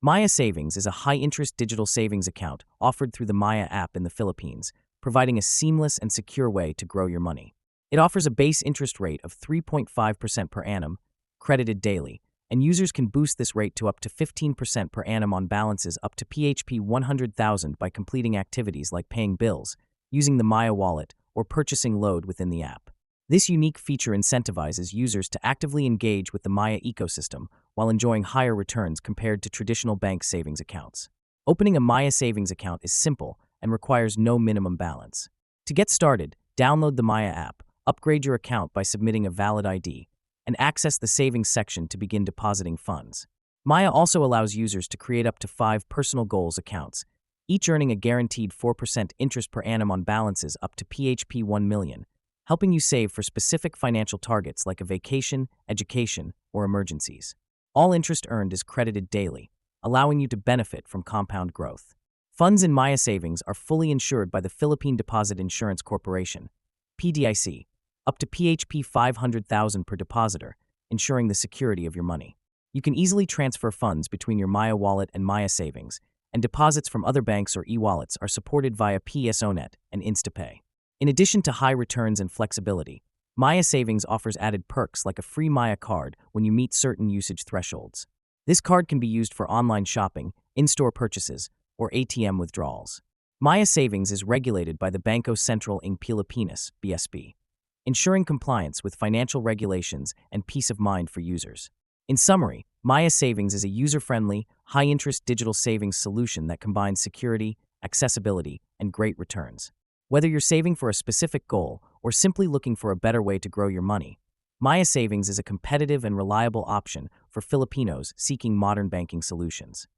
Maya Savings is a high-interest digital savings account offered through the Maya app in the Philippines, providing a seamless and secure way to grow your money. It offers a base interest rate of 3.5% per annum, credited daily, and users can boost this rate to up to 15% per annum on balances up to PHP 100,000 by completing activities like paying bills, using the Maya wallet, or purchasing load within the app. This unique feature incentivizes users to actively engage with the Maya ecosystem while enjoying higher returns compared to traditional bank savings accounts. Opening a Maya savings account is simple and requires no minimum balance. To get started, download the Maya app, upgrade your account by submitting a valid ID, and access the savings section to begin depositing funds. Maya also allows users to create up to 5 personal goals accounts, each earning a guaranteed 4% interest per annum on balances up to PHP 1 million, helping you save for specific financial targets like a vacation, education, or emergencies. All interest earned is credited daily, allowing you to benefit from compound growth. Funds in Maya Savings are fully insured by the Philippine Deposit Insurance Corporation, PDIC, up to PHP 500,000 per depositor, ensuring the security of your money. You can easily transfer funds between your Maya wallet and Maya Savings, and deposits from other banks or e-wallets are supported via PSONet and InstaPay. In addition to high returns and flexibility, Maya Savings offers added perks like a free Maya card when you meet certain usage thresholds. This card can be used for online shopping, in-store purchases, or ATM withdrawals. Maya Savings is regulated by the Bangko Sentral ng Pilipinas, BSP, ensuring compliance with financial regulations and peace of mind for users. In summary, Maya Savings is a user-friendly, high-interest digital savings solution that combines security, accessibility, and great returns. Whether you're saving for a specific goal or simply looking for a better way to grow your money, Maya Savings is a competitive and reliable option for Filipinos seeking modern banking solutions.